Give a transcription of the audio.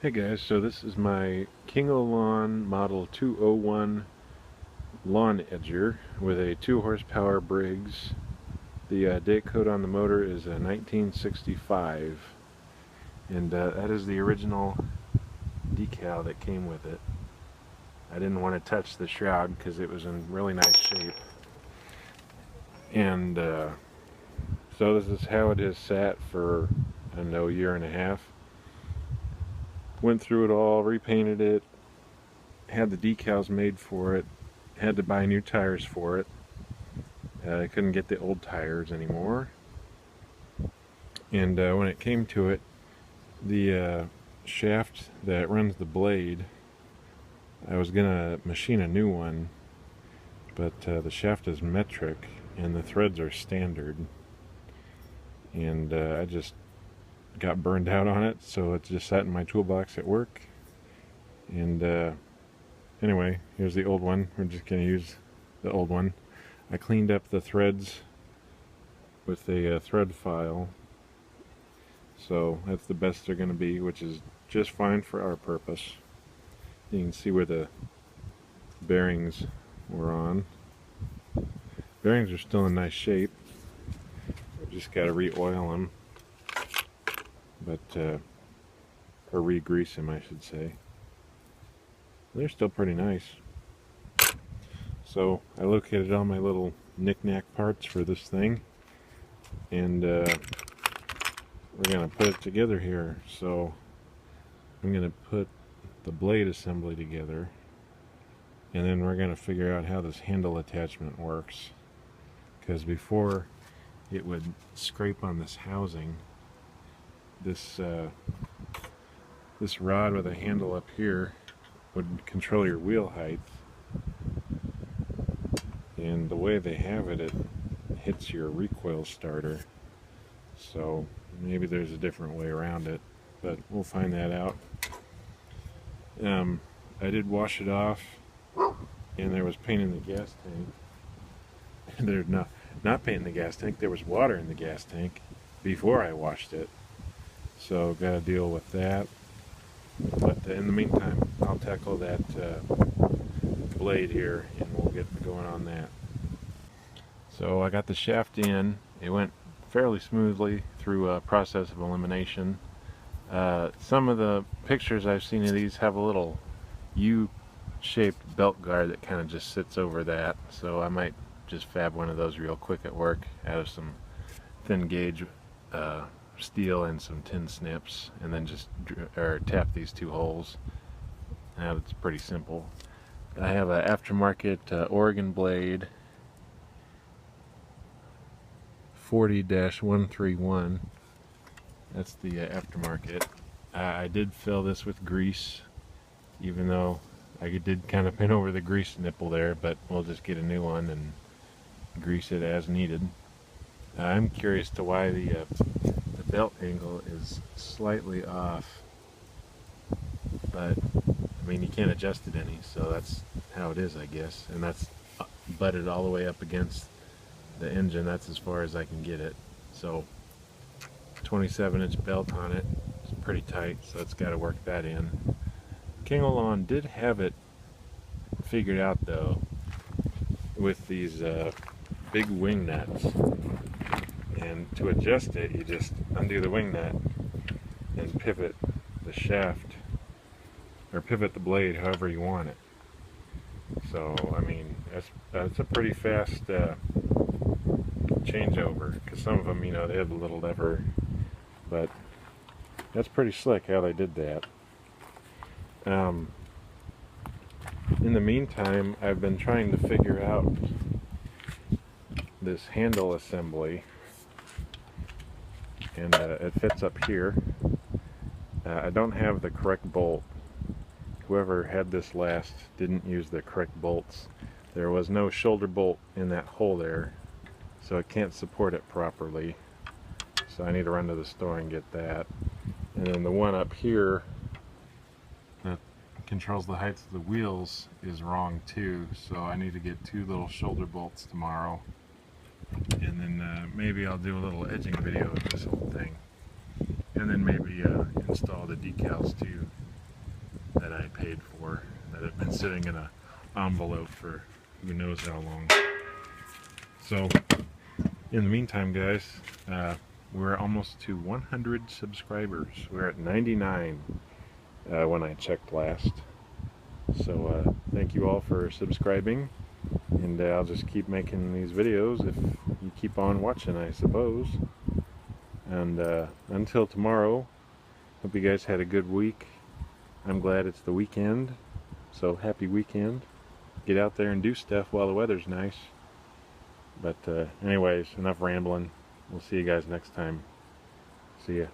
Hey guys, so this is my KingOLawn Model 201 lawn edger with a 2 horsepower Briggs. The date code on the motor is 1965, and that is the original decal that came with it. I didn't want to touch the shroud because it was in really nice shape, and so this is how it has sat for, I don't know, a year and a half. Went through it all, repainted it, had the decals made for it, had to buy new tires for it. I couldn't get the old tires anymore, and when it came to it, the shaft that runs the blade, I was gonna machine a new one, but the shaft is metric and the threads are standard, and I just got burned out on it, so it just sat in my toolbox at work. And anyway, here's the old one. We're just gonna use the old one. I cleaned up the threads with a thread file, so that's the best they're going to be, which is just fine for our purpose. You can see where the bearings were on. Bearings are still in nice shape. I've just got to re-oil them, or re-grease them, I should say. They're still pretty nice. So I located all my little knick-knack parts for this thing, and we're going to put it together here. So I'm going to put the blade assembly together, and then we're going to figure out how this handle attachment works, because before it would scrape on this housing, this rod with a handle up here would control your wheel height, and the way they have it, it hits your recoil starter. So maybe there's a different way around it, but we'll find that out. I did wash it off, and there was paint in the gas tank. There's not paint in the gas tank. There was water in the gas tank before I washed it, so got to deal with that. But in the meantime, I'll tackle that blade here, and we'll get going on that. So I got the shaft in. It went fairly smoothly through a process of elimination. Some of the pictures I've seen of these have a little U-shaped belt guard that kind of just sits over that, so I might just fab one of those real quick at work out of some thin gauge steel and some tin snips, and then just tap these two holes. Now it's pretty simple. I have an aftermarket Oregon blade 40-131. That's the aftermarket. I did fill this with grease, even though I did kind of pin over the grease nipple there, but we'll just get a new one and grease it as needed. I'm curious to why the belt angle is slightly off, but I mean, you can't adjust it any, so that's how it is, I guess. And that's butted all the way up against the engine. That's as far as I can get it. So 27-inch belt on it. It's pretty tight, so it's got to work that in. KingOLawn did have it figured out, though, with these big wing nuts. And to adjust it, you just undo the wing nut and pivot the shaft, or pivot the blade however you want it. So, I mean, that's a pretty fast changeover, because some of them, you know, they have a little lever, but that's pretty slick how they did that. In the meantime, I've been trying to figure out this handle assembly, and it fits up here. I don't have the correct bolt. Whoever had this last didn't use the correct bolts. There was no shoulder bolt in that hole there, so it can't support it properly. So I need to run to the store and get that. And then the one up here that controls the heights of the wheels is wrong too, so I need to get 2 little shoulder bolts tomorrow. And then maybe I'll do a little edging video of this whole thing. And then maybe install the decals too. paid for that have been sitting in an envelope for who knows how long. So in the meantime, guys, we're almost to 100 subscribers. We're at 99 when I checked last. So thank you all for subscribing, and I'll just keep making these videos if you keep on watching, I suppose. And until tomorrow, hope you guys had a good week. I'm glad it's the weekend, so happy weekend. Get out there and do stuff while the weather's nice. But anyways, enough rambling. We'll see you guys next time. See ya.